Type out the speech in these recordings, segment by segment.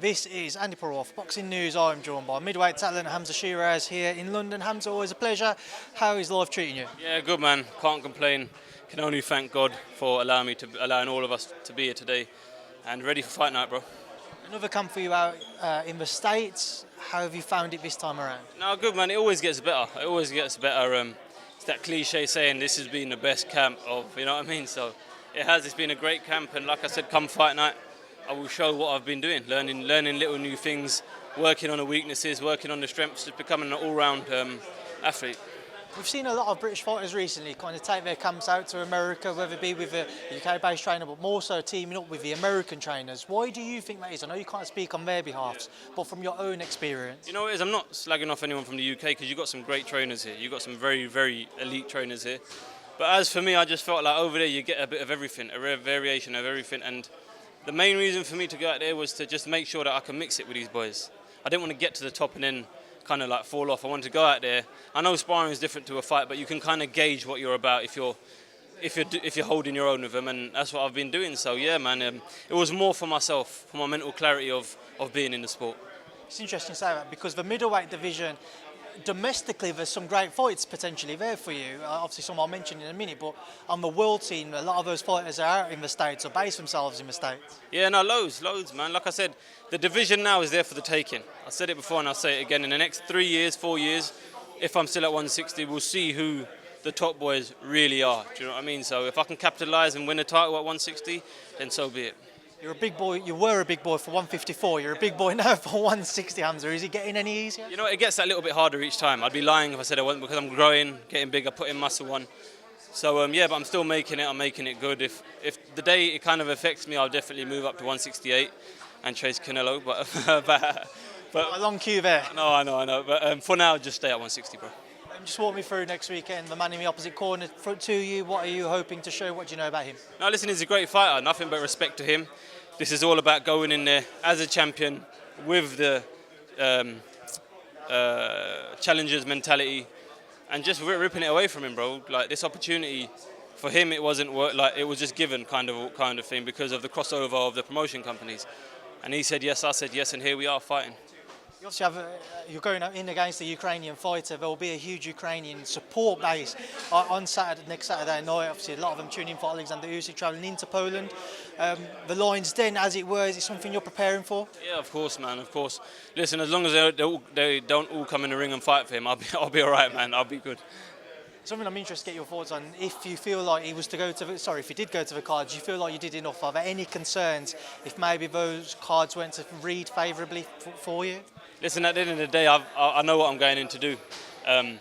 This is Andi Purewal for Boxing News. I'm joined by middleweight talent Hamzah Sheeraz here in London. Hamzah, always a pleasure. How is life treating you? Yeah, good man. Can't complain. Can only thank God for allowing all of us to be here today, and ready for fight night, bro. Another camp for you out in the States. How have you found it this time around? No, good man. It always gets better. It always gets better. It's that cliche saying this has been the best camp of, you know what I mean? So it has. It's been a great camp, and like I said, come fight night, I will show what I've been doing, learning little new things, working on the weaknesses, working on the strengths, just becoming an all-round athlete. We've seen a lot of British fighters recently kind of take their camps out to America, whether it be with a UK-based trainer, but more so teaming up with the American trainers. Why do you think that is? I know you can't speak on their behalf, but from your own experience. You know what it is? I'm not slagging off anyone from the UK because you've got some great trainers here. You've got some very, very elite trainers here. But as for me, I just felt like over there you get a bit of everything, a variation of everything. And the main reason for me to go out there was to just make sure that I can mix it with these boys. I didn't want to get to the top and then kind of like fall off. I wanted to go out there. I know sparring is different to a fight, but you can kind of gauge what you're about if you're holding your own with them, and that's what I've been doing. So yeah, man, it was more for myself, for my mental clarity of being in the sport. It's interesting to say that because the middleweight division, domestically, there's some great fights potentially there for you. Obviously, some I'll mention in a minute, but on the world scene, a lot of those fighters are out in the States or base themselves in the States. Yeah, no, loads, man. Like I said, the division now is there for the taking. I said it before and I'll say it again. In the next 3 years, 4 years, if I'm still at 160, we'll see who the top boys really are. Do you know what I mean? So if I can capitalise and win a title at 160, then so be it. You're a big boy. You were a big boy for 154. You're a big boy now for 160, Hamzah. Is it getting any easier? You know, it gets a little bit harder each time. I'd be lying if I said I wasn't, because I'm growing, getting bigger, putting muscle on. So yeah, but I'm still making it. I'm making it good. If the day it kind of affects me, I'll definitely move up to 168 and chase Canelo. But a long queue there. No, I know. But for now, just stay at 160, bro. Just walk me through next weekend. The man in the opposite corner to you. What are you hoping to show? What do you know about him? No, listen, he's a great fighter. Nothing but respect to him. This is all about going in there as a champion with the challenger's mentality and just ripping it away from him, bro. Like, this opportunity for him, it wasn't like it was just given kind of thing because of the crossover of the promotion companies. And he said yes, I said yes, and here we are fighting. You obviously you're going in against a Ukrainian fighter. There will be a huge Ukrainian support base on next Saturday night. Obviously, a lot of them tuning in for Alexander Usyk travelling into Poland. The Lions Den, as it were, is it something you're preparing for? Yeah, of course, man, of course. Listen, as long as they don't all come in the ring and fight for him, I'll be all right, man. I'll be good. Something I'm interested to get your thoughts on. If you feel like if you did go to the cards, do you feel like you did enough? Are there any concerns if maybe those cards went to read favourably for you? Listen, at the end of the day, I know what I'm going in to do. I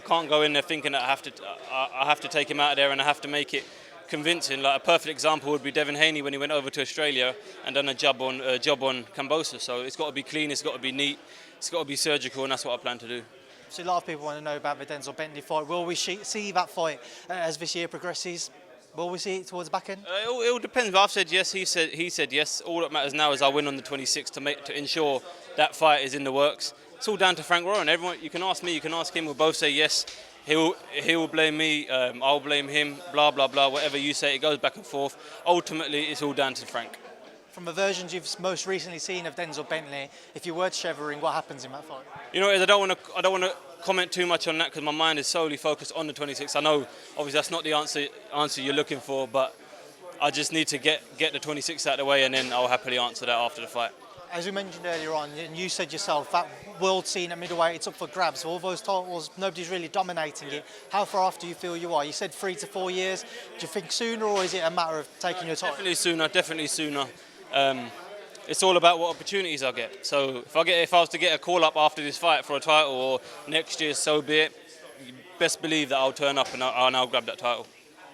can't go in there thinking that I have to take him out of there and I have to make it convincing. Like, a perfect example would be Devin Haney when he went over to Australia and done a job on Kambosos. So it's got to be clean, it's got to be neat, it's got to be surgical, and that's what I plan to do. So a lot of people want to know about the Denzel Bentley fight. Will we see that fight as this year progresses? Will we see it towards the back end? It all depends. I've said yes, he said yes. All that matters now is I win on the 26th to ensure that fight is in the works. It's all down to Frank Warren. Everyone, you can ask me, you can ask him. We'll both say yes. He will blame me. I'll blame him. Blah blah blah. Whatever you say, it goes back and forth. Ultimately, it's all down to Frank. From the versions you've most recently seen of Denzel Bentley, if you were to share a ring, what happens in that fight? You know, I don't want to comment too much on that because my mind is solely focused on the 26th. I know, obviously, that's not the answer you're looking for, but I just need to get the 26th out of the way, and then I'll happily answer that after the fight. As we mentioned earlier on, and you said yourself, that world scene at middleweight, it's up for grabs. All those titles, nobody's really dominating it. How far off do you feel you are? You said 3 to 4 years. Do you think sooner, or is it a matter of taking your time? Definitely sooner. It's all about what opportunities I get. So if I was to get a call up after this fight for a title or next year, so be it. You best believe that I'll turn up and I'll grab that title.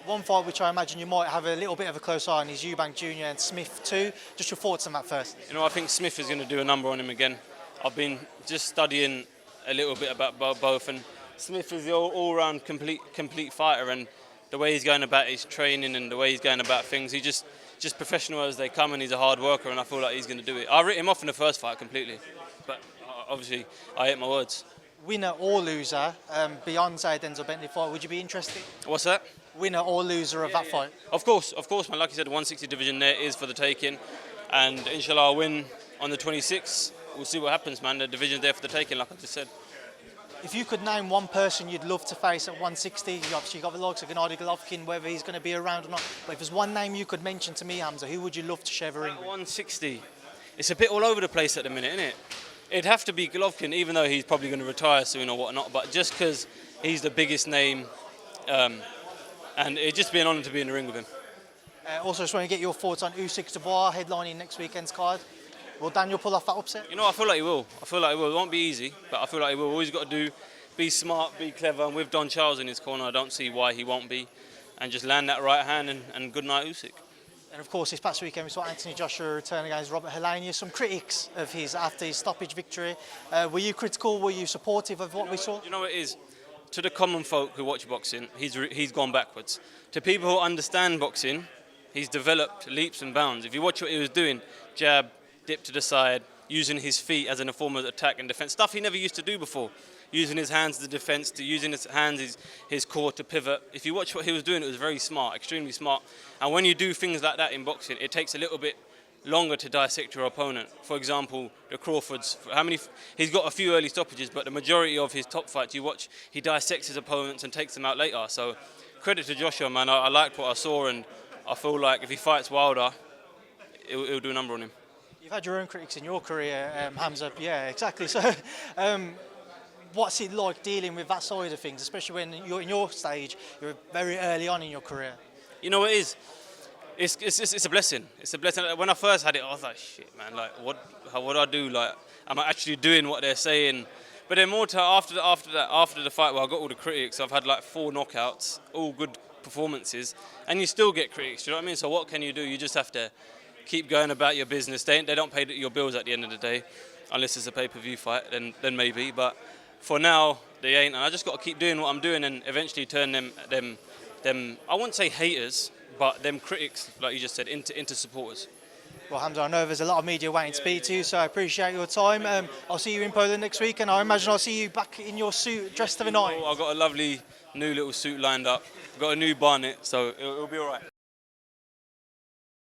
One fight which I imagine you might have a little bit of a close eye on is Eubank Jr. and Smith too. Just your thoughts on that first. You know, I think Smith is going to do a number on him again. I've been just studying a little bit about both, and Smith is the all-round complete fighter, and the way he's going about his training and the way he's going about things, he's just professional as they come, and he's a hard worker, and I feel like he's going to do it. I wrote him off in the first fight completely, but obviously I ate my words. Winner or loser, beyond say Denzel Bentley fight, would you be interested? What's that? Winner or loser of that fight? Of course, man. Like you said, the 160 division there is for the taking, and inshallah I'll win on the 26th, we'll see what happens, man. The division's there for the taking, like I just said. If you could name one person you'd love to face at 160, you obviously got the likes of Gennady Golovkin, whether he's going to be around or not. But if there's one name you could mention to me, Hamzah, who would you love to share the ring with? 160. It's a bit all over the place at the minute, isn't it? It'd have to be Golovkin, even though he's probably going to retire soon or whatnot. But just because he's the biggest name, and it'd just be an honour to be in the ring with him. Also, just want to get your thoughts on Usyk-Dubois headlining next weekend's card. Will Daniel pull off that upset? You know, I feel like he will. I feel like he will. It won't be easy, but I feel like he will. All he's got to do, be smart, be clever, and with Don Charles in his corner, I don't see why he won't be. And just land that right hand and good night, Usyk. And of course, this past weekend we saw Anthony Joshua return against Robert Helenius. Some critics of his after his stoppage victory. Were you critical? Were you supportive of what we saw? You know what it is? To the common folk who watch boxing, he's gone backwards. To people who understand boxing, he's developed leaps and bounds. If you watch what he was doing, jab, dip to the side, using his feet as a form of attack and defence, stuff he never used to do before. Using his hands as defence, to using his hands, his core to pivot. If you watch what he was doing, it was very smart, extremely smart. And when you do things like that in boxing, it takes a little bit longer to dissect your opponent. For example, the Crawfords, he's got a few early stoppages, but the majority of his top fights, you watch, he dissects his opponents and takes them out later. So credit to Joshua, man. I liked what I saw, and I feel like if he fights Wilder, it'll do a number on him. You've had your own critics in your career, Hamzah. Yeah, exactly. So, what's it like dealing with that side of things, especially when you're in your stage, you're very early on in your career? You know what it is? It's a blessing. It's a blessing. When I first had it, I was like, shit, man. Like, what do I do? Like, am I actually doing what they're saying? But then more after the fight, where I got all the critics, I've had like 4 knockouts, all good performances, and you still get critics. You know what I mean? So what can you do? You just have to keep going about your business. They don't pay your bills at the end of the day, unless it's a pay-per-view fight. Then maybe. But for now, they ain't. And I just got to keep doing what I'm doing, and eventually turn them. I wouldn't say haters, but them critics, like you just said, into supporters. Well, Hamzah, I know there's a lot of media waiting to speak to you, so I appreciate your time. I'll see you in Poland next week, and I imagine I'll see you back in your suit, dressed to the nines. I've got a lovely new little suit lined up. I've got a new bonnet, so it'll be all right.